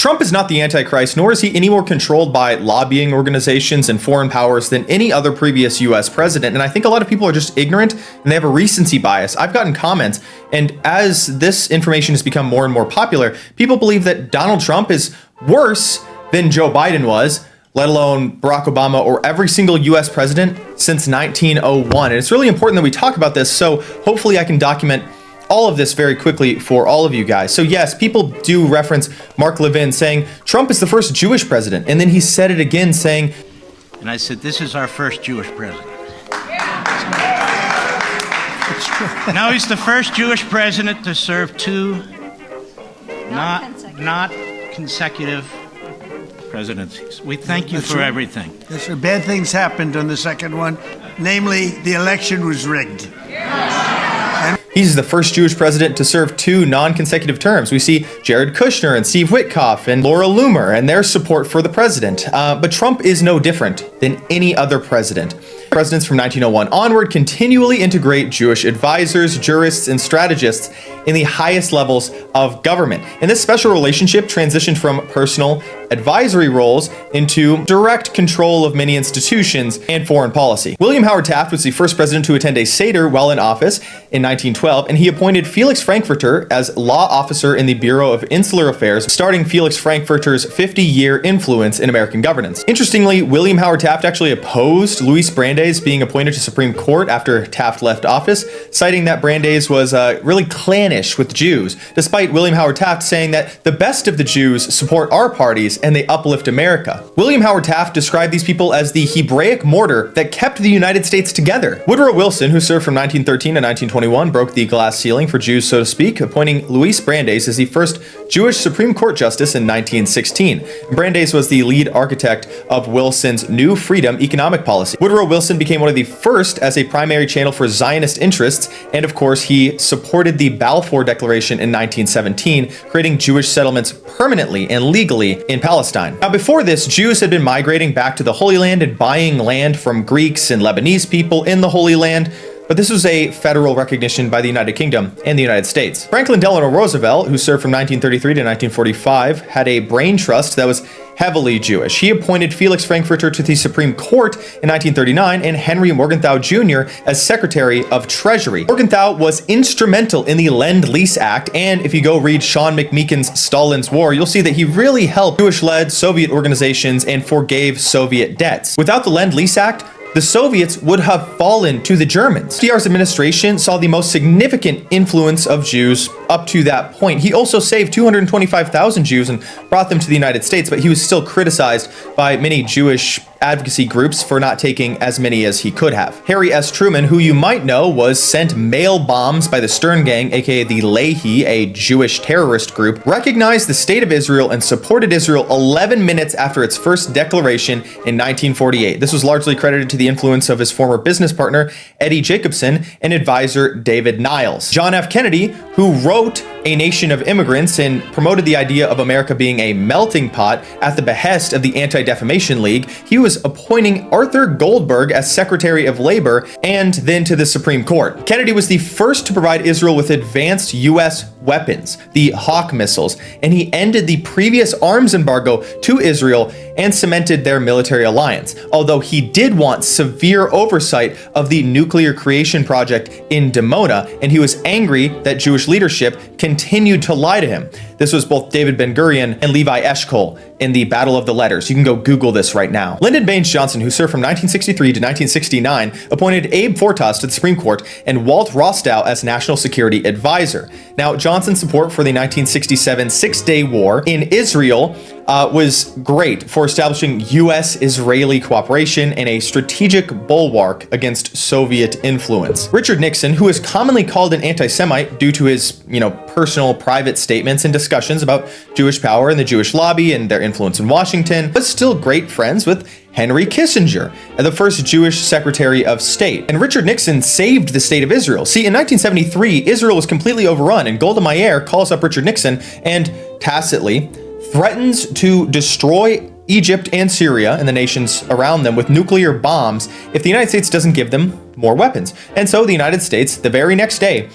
Trump is not the Antichrist, nor is he any more controlled by lobbying organizations and foreign powers than any other previous US president. And I think a lot of people are just ignorant and they have a recency bias. I've gotten comments, and as this information has become more and more popular, people believe that Donald Trump is worse than Joe Biden was, let alone Barack Obama or every single US president since 1901. And it's really important that we talk about this, so hopefully I can document all of this very quickly for all of you guys. So yes, people do reference Mark Levin saying Trump is the first Jewish president, and then he said it again saying, and I said, this is our first Jewish president. Now he's the first Jewish president to serve two not consecutive presidencies. We thank you for everything. Yes, sir. Bad things happened on the second one. Namely, the election was rigged. He's the first Jewish president to serve two non-consecutive terms. We see Jared Kushner and Steve Witkoff and Laura Loomer and their support for the president. But Trump is no different than any other president. Presidents from 1901 onward continually integrate Jewish advisors, jurists, and strategists in the highest levels of government. And this special relationship transitioned from personal advisory roles into direct control of many institutions and foreign policy. William Howard Taft was the first president to attend a Seder while in office in 1912, and he appointed Felix Frankfurter as law officer in the Bureau of Insular Affairs, starting Felix Frankfurter's 50-year influence in American governance. Interestingly, William Howard Taft actually opposed Luis Brandeis being appointed to Supreme Court after Taft left office, citing that Brandeis was really clannish with Jews, despite William Howard Taft saying that the best of the Jews support our parties and they uplift America. William Howard Taft described these people as the Hebraic mortar that kept the United States together. Woodrow Wilson, who served from 1913 to 1921, broke the glass ceiling for Jews, so to speak, appointing Luis Brandeis as the first Jewish Supreme Court justice in 1916. Brandeis was the lead architect of Wilson's New Freedom economic policy. Woodrow Wilson became one of the first as a primary channel for Zionist interests, and of course he supported the Balfour Declaration in 1917, creating Jewish settlements permanently and legally in Palestine. Now before this, Jews had been migrating back to the Holy Land and buying land from Greeks and Lebanese people in the Holy Land, but this was a federal recognition by the United Kingdom and the United States. Franklin Delano Roosevelt, who served from 1933 to 1945, had a brain trust that was heavily Jewish. He appointed Felix Frankfurter to the Supreme Court in 1939 and Henry Morgenthau Jr. as Secretary of Treasury. Morgenthau was instrumental in the Lend-Lease Act, and if you go read Sean McMeekin's Stalin's War, you'll see that he really helped Jewish-led Soviet organizations and forgave Soviet debts. Without the Lend-Lease Act, the Soviets would have fallen to the Germans. FDR's administration saw the most significant influence of Jews up to that point. He also saved 225,000 Jews and brought them to the United States, but he was still criticized by many Jewish advocacy groups for not taking as many as he could have. Harry S. Truman, who you might know was sent mail bombs by the Stern Gang, aka the Lehi, a Jewish terrorist group, recognized the State of Israel and supported Israel 11 minutes after its first declaration in 1948. This was largely credited to the influence of his former business partner, Eddie Jacobson, and advisor David Niles. John F. Kennedy, who wrote A Nation of Immigrants and promoted the idea of America being a melting pot at the behest of the Anti-Defamation League, he was appointing Arthur Goldberg as Secretary of Labor and then to the Supreme Court. Kennedy was the first to provide Israel with advanced U.S. weapons, the Hawk missiles, and he ended the previous arms embargo to Israel and cemented their military alliance, although he did want severe oversight of the nuclear creation project in Dimona, and he was angry that Jewish leadership continued to lie to him. This was both David Ben-Gurion and Levi Eshkol in the Battle of the Letters. You can go Google this right now. Lyndon Baines Johnson, who served from 1963 to 1969, appointed Abe Fortas to the Supreme Court and Walt Rostow as National Security Advisor. Now, Johnson's support for the 1967 Six-Day War in Israel was great for establishing U.S.-Israeli cooperation and a strategic bulwark against Soviet influence. Richard Nixon, who is commonly called an anti-Semite due to his, personal private statements and discussions about Jewish power and the Jewish lobby and their influence in Washington, was still great friends with Henry Kissinger, the first Jewish Secretary of State. And Richard Nixon saved the state of Israel. See, in 1973, Israel was completely overrun, and Golda Meir calls up Richard Nixon and tacitly threatens to destroy Egypt and Syria and the nations around them with nuclear bombs if the United States doesn't give them more weapons. And so the United States, the very next day,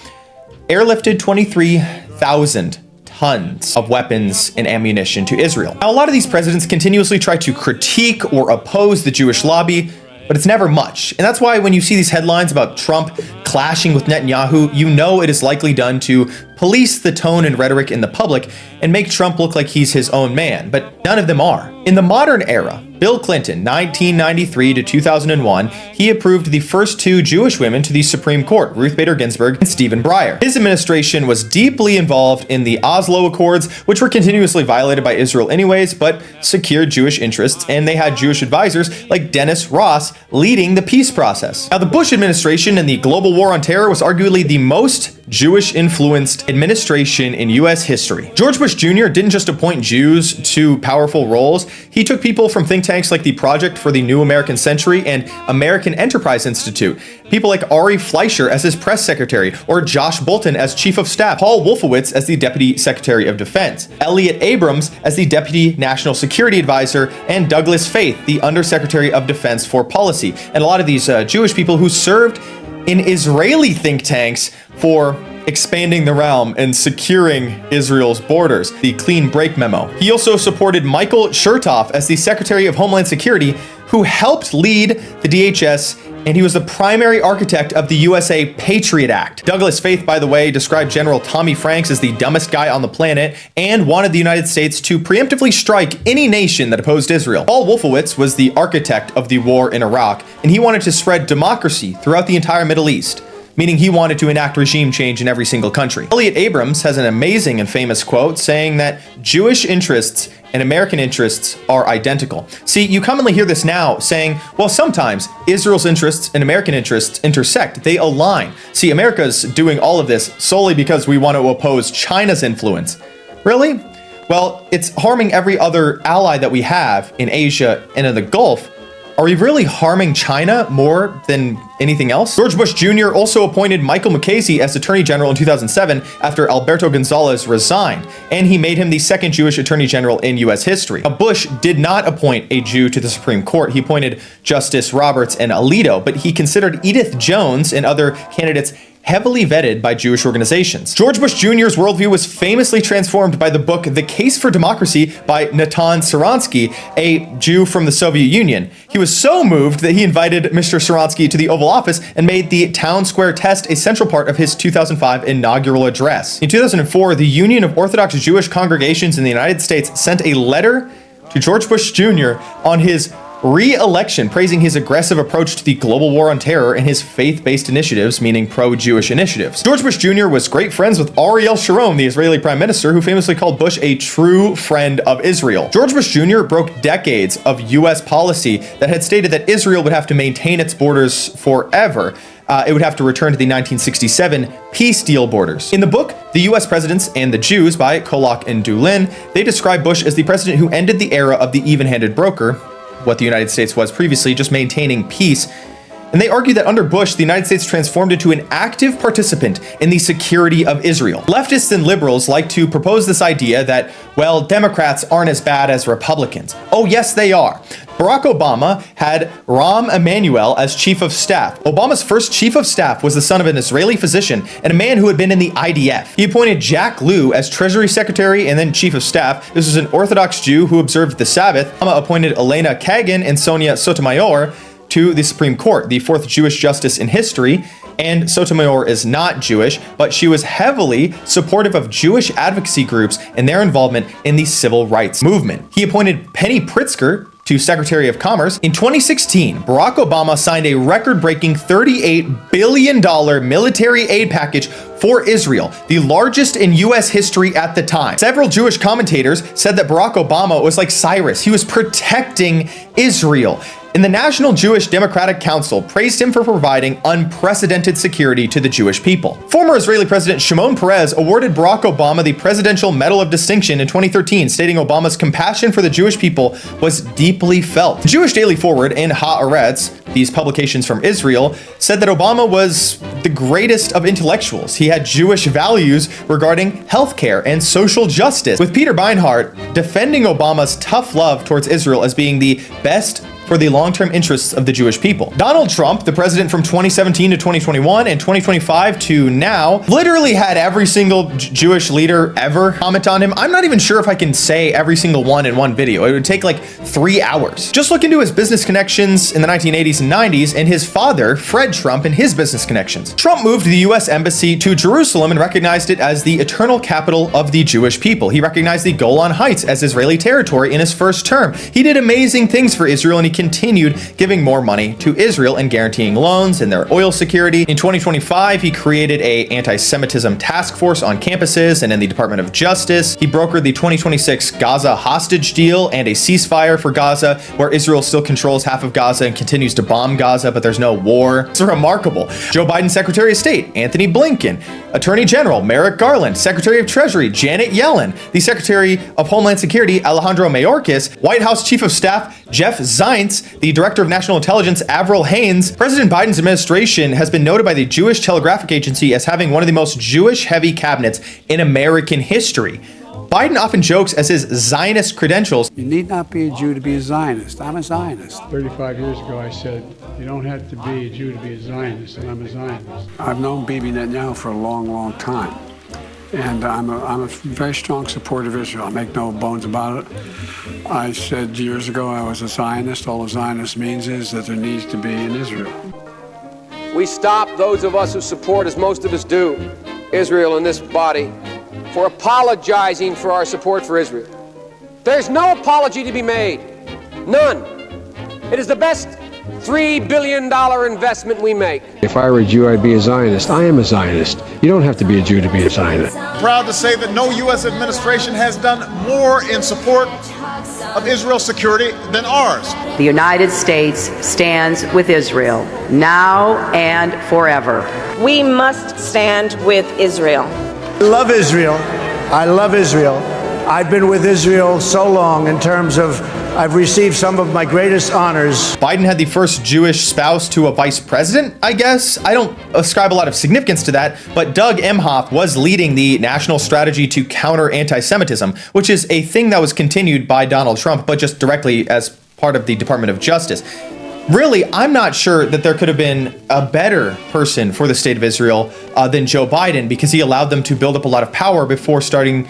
airlifted 23,000 tons of weapons and ammunition to Israel. Now, a lot of these presidents continuously try to critique or oppose the Jewish lobby, but it's never much. And that's why when you see these headlines about Trump clashing with Netanyahu, you know it is likely done to police the tone and rhetoric in the public and make Trump look like he's his own man, but none of them are. In the modern era, Bill Clinton, 1993 to 2001, he approved the first two Jewish women to the Supreme Court, Ruth Bader Ginsburg and Stephen Breyer. His administration was deeply involved in the Oslo Accords, which were continuously violated by Israel anyways, but secured Jewish interests, and they had Jewish advisors like Dennis Ross leading the peace process. Now, the Bush administration and the global war on terror was arguably the most Jewish-influenced administration in U.S. history. George Bush Jr. didn't just appoint Jews to powerful roles, he took people from think tanks like the Project for the New American Century and American Enterprise Institute, people like Ari Fleischer as his press secretary, or Josh Bolten as chief of staff, Paul Wolfowitz as the deputy secretary of defense, Elliot Abrams as the deputy national security advisor, and Douglas Faith, the undersecretary of defense for policy. And a lot of these Jewish people who served in Israeli think tanks for expanding the realm and securing Israel's borders, the Clean Break Memo. He also supported Michael Chertoff as the Secretary of Homeland Security, who helped lead the DHS, and he was the primary architect of the USA Patriot Act. Douglas Faith, by the way, described General Tommy Franks as the dumbest guy on the planet and wanted the United States to preemptively strike any nation that opposed Israel. Paul Wolfowitz was the architect of the war in Iraq, and he wanted to spread democracy throughout the entire Middle East, meaning he wanted to enact regime change in every single country. Elliot Abrams has an amazing and famous quote saying that Jewish interests and American interests are identical. See, you commonly hear this now saying, well, sometimes Israel's interests and American interests intersect. They align. See, America's doing all of this solely because we want to oppose China's influence. Really? Well, it's harming every other ally that we have in Asia and in the Gulf. Are we really harming China more than anything else? George Bush Jr. also appointed Michael Mukasey as Attorney General in 2007 after Alberto Gonzales resigned, and he made him the second Jewish Attorney General in U.S. history. Now, Bush did not appoint a Jew to the Supreme Court. He appointed Justice Roberts and Alito, but he considered Edith Jones and other candidates heavily vetted by Jewish organizations. George Bush Jr.'s worldview was famously transformed by the book The Case for Democracy by Natan Sharansky, a Jew from the Soviet Union. He was so moved that he invited Mr. Sharansky to the Oval Office and made the Town Square Test a central part of his 2005 inaugural address. In 2004, the Union of Orthodox Jewish Congregations in the United States sent a letter to George Bush Jr. on his re-election, praising his aggressive approach to the global war on terror and his faith-based initiatives, meaning pro-Jewish initiatives. George Bush Jr. was great friends with Ariel Sharon, the Israeli prime minister, who famously called Bush a true friend of Israel. George Bush Jr. broke decades of U.S. policy that had stated that Israel would have to maintain its borders forever. It would have to return to the 1967 peace deal borders. In the book, The U.S. Presidents and the Jews by Kolak and Doolin, they describe Bush as the president who ended the era of the even-handed broker, what the United States was previously, just maintaining peace. And they argue that under Bush, the United States transformed into an active participant in the security of Israel. Leftists and liberals like to propose this idea that, well, Democrats aren't as bad as Republicans. Oh, yes, they are. Barack Obama had Rahm Emanuel as chief of staff. Obama's first chief of staff was the son of an Israeli physician and a man who had been in the IDF. He appointed Jack Lew as Treasury Secretary and then chief of staff. This was an Orthodox Jew who observed the Sabbath. Obama appointed Elena Kagan and Sonia Sotomayor to the Supreme Court, the fourth Jewish justice in history. And Sotomayor is not Jewish, but she was heavily supportive of Jewish advocacy groups and their involvement in the civil rights movement. He appointed Penny Pritzker to Secretary of Commerce. In 2016, Barack Obama signed a record-breaking $38 billion military aid package for Israel, the largest in U.S. history at the time. Several Jewish commentators said that Barack Obama was like Cyrus. He was protecting Israel. And the National Jewish Democratic Council praised him for providing unprecedented security to the Jewish people. Former Israeli President Shimon Peres awarded Barack Obama the Presidential Medal of Distinction in 2013, stating Obama's compassion for the Jewish people was deeply felt. The Jewish Daily Forward and Haaretz, these publications from Israel, said that Obama was the greatest of intellectuals. He had Jewish values regarding healthcare and social justice, with Peter Beinart defending Obama's tough love towards Israel as being the best for the long-term interests of the Jewish people. Donald Trump, the president from 2017 to 2021 and 2025 to now, literally had every single Jewish leader ever comment on him. I'm not even sure if I can say every single one in one video. It would take like 3 hours. Just look into his business connections in the 1980s and 90s and his father, Fred Trump, and his business connections. Trump moved the U.S. Embassy to Jerusalem and recognized it as the eternal capital of the Jewish people. He recognized the Golan Heights as Israeli territory in his first term. He did amazing things for Israel, and he continued giving more money to Israel and guaranteeing loans and their oil security. In 2025, he created an anti-Semitism task force on campuses and in the Department of Justice. He brokered the 2026 Gaza hostage deal and a ceasefire for Gaza, where Israel still controls half of Gaza and continues to bomb Gaza, but there's no war. It's remarkable. Joe Biden's Secretary of State, Anthony Blinken, Attorney General Merrick Garland, Secretary of Treasury Janet Yellen, the Secretary of Homeland Security Alejandro Mayorkas, White House Chief of Staff Jeff Zients, the Director of National Intelligence Avril Haines. President Biden's administration has been noted by the Jewish Telegraphic Agency as having one of the most Jewish-heavy cabinets in American history. Biden often jokes as his Zionist credentials. You need not be a Jew to be a Zionist. I'm a Zionist. 35 years ago, I said, you don't have to be a Jew to be a Zionist, and I'm a Zionist. I've known Bibi Netanyahu for a long, long time. And I'm a very strong supporter of Israel. I make no bones about it. I said years ago I was a Zionist. All a Zionist means is that there needs to be an Israel. We stop those of us who support, as most of us do, Israel in this body, for apologizing for our support for Israel. There's no apology to be made. None. It is the best $3 billion investment we make. If I were a Jew, I'd be a Zionist. I am a Zionist. You don't have to be a Jew to be a Zionist. Proud to say that no U.S. administration has done more in support of Israel's security than ours. The United States stands with Israel, now and forever. We must stand with Israel. I love Israel. I love Israel. I've been with Israel so long in terms of I've received some of my greatest honors. Biden had the first Jewish spouse to a vice president, I guess. I don't ascribe a lot of significance to that, but Doug Emhoff was leading the national strategy to counter anti-Semitism, which is a thing that was continued by Donald Trump, but just directly as part of the Department of Justice. Really, I'm not sure that there could have been a better person for the state of Israel than Joe Biden, because he allowed them to build up a lot of power before starting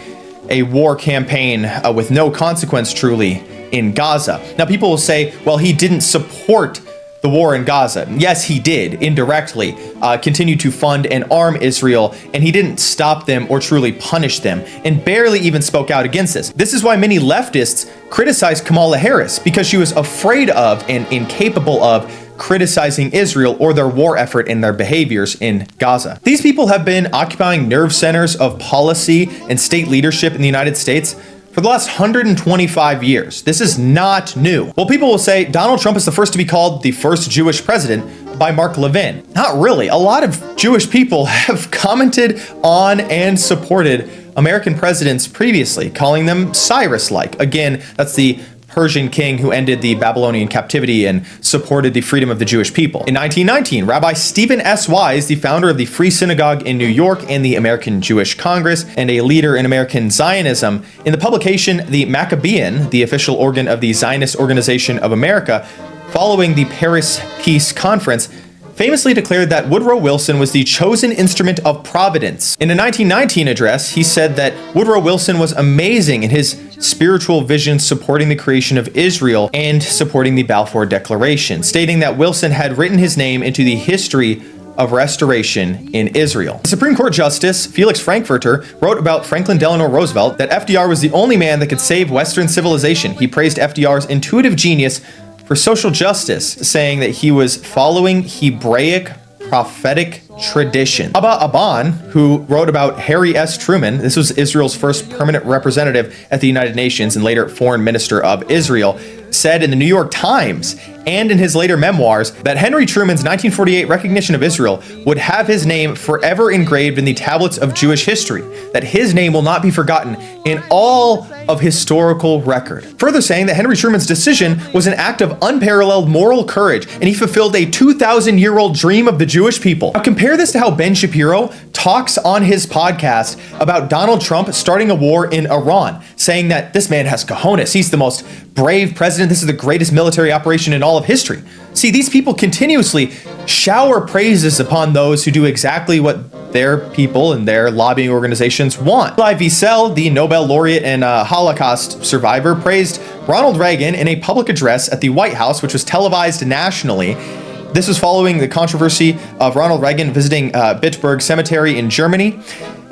a war campaign with no consequence, truly, in Gaza. Now, people will say, well, he didn't support the war in Gaza. Yes, he did, indirectly, continue to fund and arm Israel, and he didn't stop them or truly punish them, and barely even spoke out against this. This is why many leftists criticize Kamala Harris, because she was afraid of and incapable of criticizing Israel or their war effort and their behaviors in Gaza. These people have been occupying nerve centers of policy and state leadership in the United States for the last 125 years. This is not new. Well, people will say Donald Trump is the first to be called the first Jewish president by Mark Levin. Not really. A lot of Jewish people have commented on and supported American presidents previously, calling them Cyrus-like. Again, that's the Persian king who ended the Babylonian captivity and supported the freedom of the Jewish people. In 1919, Rabbi Stephen S. Wise, the founder of the Free Synagogue in New York and the American Jewish Congress, and a leader in American Zionism, in the publication The Maccabean, the official organ of the Zionist Organization of America, following the Paris Peace Conference, famously declared that Woodrow Wilson was the chosen instrument of providence. In a 1919 address, he said that Woodrow Wilson was amazing in his spiritual vision supporting the creation of Israel and supporting the Balfour Declaration, stating that Wilson had written his name into the history of restoration in Israel. The Supreme Court Justice Felix Frankfurter wrote about Franklin Delano Roosevelt that FDR was the only man that could save Western civilization. He praised FDR's intuitive genius for social justice, saying that he was following Hebraic prophetic tradition. Abba Aban, who wrote about Harry S. Truman, this was Israel's first permanent representative at the United Nations and later foreign minister of Israel, said in the New York Times and in his later memoirs that Henry Truman's 1948 recognition of Israel would have his name forever engraved in the tablets of Jewish history, that his name will not be forgotten in all of historical record. Further saying that Henry Truman's decision was an act of unparalleled moral courage, and he fulfilled a 2,000-year-old dream of the Jewish people. Now compare this to how Ben Shapiro talks on his podcast about Donald Trump starting a war in Iran, saying that this man has cojones. He's the most brave president President, this is the greatest military operation in all of history. See, these people continuously shower praises upon those who do exactly what their people and their lobbying organizations want. Elie Wiesel, the Nobel laureate and Holocaust survivor, praised Ronald Reagan in a public address at the White House, which was televised nationally. This was following the controversy of Ronald Reagan visiting Bitburg Cemetery in Germany.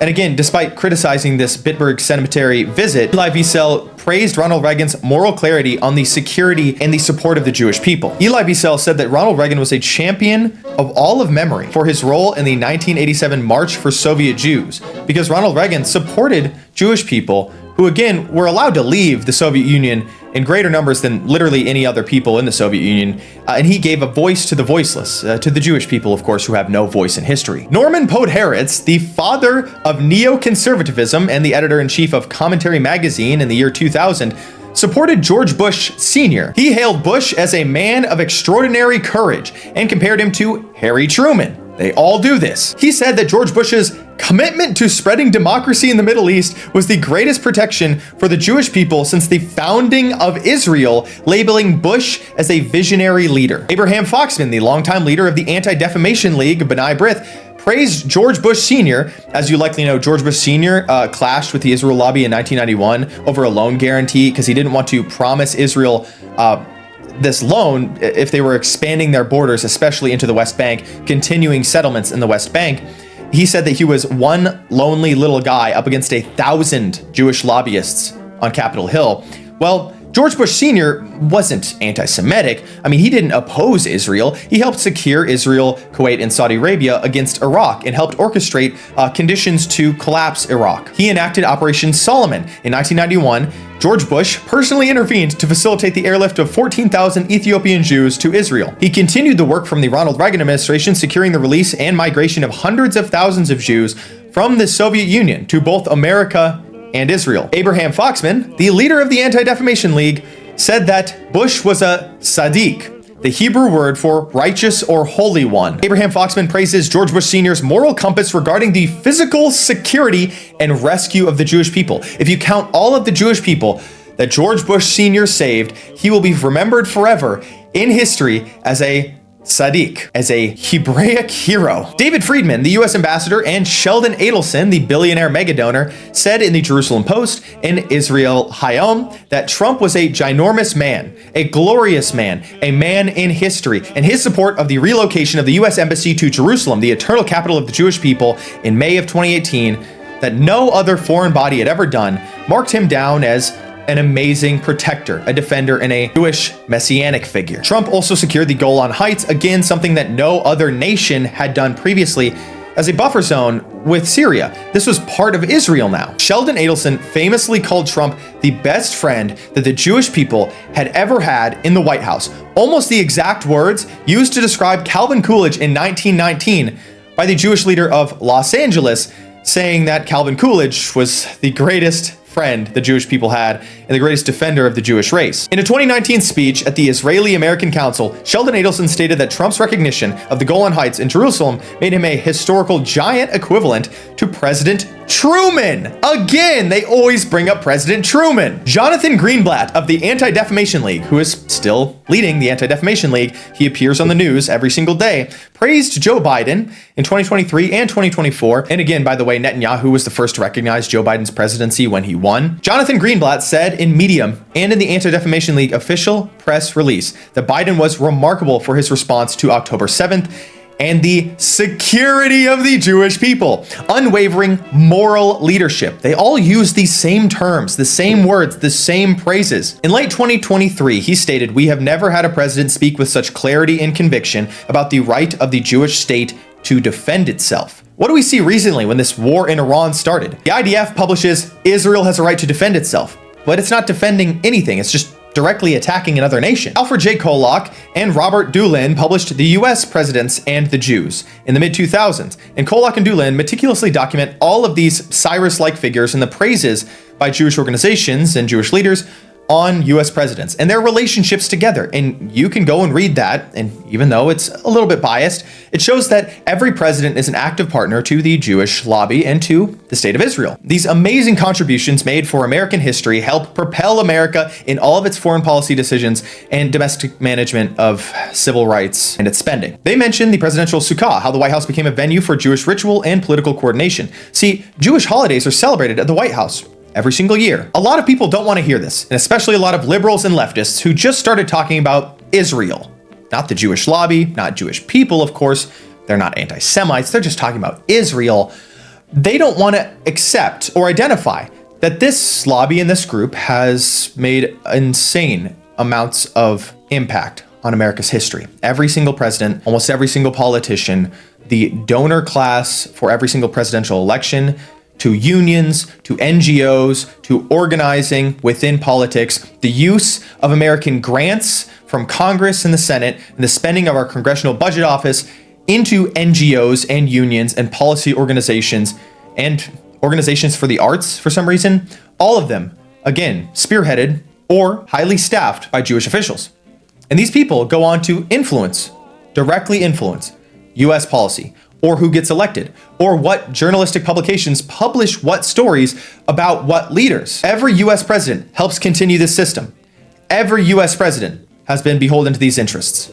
And again, despite criticizing this Bitburg Cemetery visit, Elie Wiesel praised Ronald Reagan's moral clarity on the security and the support of the Jewish people. Elie Wiesel said that Ronald Reagan was a champion of all of memory for his role in the 1987 March for Soviet Jews, because Ronald Reagan supported Jewish people who, again, were allowed to leave the Soviet Union in greater numbers than literally any other people in the Soviet Union. And he gave a voice to the voiceless, to the Jewish people, of course, who have no voice in history. Norman Podhoretz, the father of neoconservatism and the editor-in-chief of Commentary magazine in the year 2000, supported George Bush Sr. He hailed Bush as a man of extraordinary courage and compared him to Harry Truman. They all do this. He said that George Bush's commitment to spreading democracy in the Middle East was the greatest protection for the Jewish people since the founding of Israel, labeling Bush as a visionary leader. Abraham Foxman, the longtime leader of the Anti-Defamation League, B'nai B'rith, praised George Bush Sr. As you likely know, George Bush Sr. Clashed with the Israel lobby in 1991 over a loan guarantee because he didn't want to promise Israel this loan if they were expanding their borders, especially into the West Bank, continuing settlements in the West Bank. He said that he was one lonely little guy up against 1,000 Jewish lobbyists on Capitol Hill. Well, George Bush Sr. wasn't anti-Semitic. I mean, he didn't oppose Israel. He helped secure Israel, Kuwait, and Saudi Arabia against Iraq and helped orchestrate conditions to collapse Iraq. He enacted Operation Solomon in 1991. George Bush personally intervened to facilitate the airlift of 14,000 Ethiopian Jews to Israel. He continued the work from the Ronald Reagan administration, securing the release and migration of hundreds of thousands of Jews from the Soviet Union to both America and Israel. Abraham Foxman, the leader of the Anti-Defamation League, said that Bush was a Sadiq, the Hebrew word for righteous or holy one. Abraham Foxman praises George Bush Sr.'s moral compass regarding the physical security and rescue of the Jewish people. If you count all of the Jewish people that George Bush Sr. saved, he will be remembered forever in history as a Sadiq, as a Hebraic hero. David Friedman, the U.S. ambassador, and Sheldon Adelson, the billionaire megadonor, said in the Jerusalem Post and Israel Hayom that Trump was a ginormous man, a glorious man, a man in history, and his support of the relocation of the U.S. Embassy to Jerusalem, the eternal capital of the Jewish people, in May of 2018, that no other foreign body had ever done, marked him down as an amazing protector, a defender, and a Jewish messianic figure. Trump also secured the Golan Heights, again something that no other nation had done previously, as a buffer zone with Syria. This was part of Israel now. Sheldon Adelson famously called Trump the best friend that the Jewish people had ever had in the White House. Almost the exact words used to describe Calvin Coolidge in 1919 by the Jewish leader of Los Angeles, saying that Calvin Coolidge was the greatest friend the Jewish people had and the greatest defender of the Jewish race. In a 2019 speech at the Israeli-American Council, Sheldon Adelson stated that Trump's recognition of the Golan Heights in Jerusalem made him a historical giant equivalent to President Truman. Again, they always bring up President Truman. Jonathan Greenblatt of the Anti-Defamation League, who is still leading the Anti-Defamation League, he appears on the news every single day, praised Joe Biden in 2023 and 2024. And again, by the way, Netanyahu was the first to recognize Joe Biden's presidency when he won. Jonathan Greenblatt said in Medium and in the Anti-Defamation League official press release that Biden was remarkable for his response to October 7th and the security of the Jewish people. Unwavering moral leadership. They all use the same terms, the same words, the same praises. In late 2023, he stated, "We have never had a president speak with such clarity and conviction about the right of the Jewish state to defend itself." What do we see recently when this war in Iran started? The IDF publishes, Israel has a right to defend itself, but it's not defending anything. It's just directly attacking another nation. Alfred J. Kolak and Robert Doolin published The U.S. Presidents and the Jews in the mid-2000s, and Kolak and Doolin meticulously document all of these Cyrus-like figures and the praises by Jewish organizations and Jewish leaders on US presidents and their relationships together. And you can go and read that. And even though it's a little bit biased, it shows that every president is an active partner to the Jewish lobby and to the state of Israel. These amazing contributions made for American history help propel America in all of its foreign policy decisions and domestic management of civil rights and its spending. They mentioned the presidential sukkah, how the White House became a venue for Jewish ritual and political coordination. See, Jewish holidays are celebrated at the White House every single year. A lot of people don't want to hear this, and especially a lot of liberals and leftists who just started talking about Israel. Not the Jewish lobby, not Jewish people, of course. They're not anti-Semites, they're just talking about Israel. They don't want to accept or identify that this lobby and this group has made insane amounts of impact on America's history. Every single president, almost every single politician, the donor class for every single presidential election, to unions, to NGOs, to organizing within politics, the use of American grants from Congress and the Senate, and the spending of our Congressional Budget Office into NGOs and unions and policy organizations and organizations for the arts for some reason, all of them, again, spearheaded or highly staffed by Jewish officials. And these people go on to directly influence US policy, or who gets elected, or what journalistic publications publish what stories about what leaders. Every US president helps continue this system. Every US president has been beholden to these interests.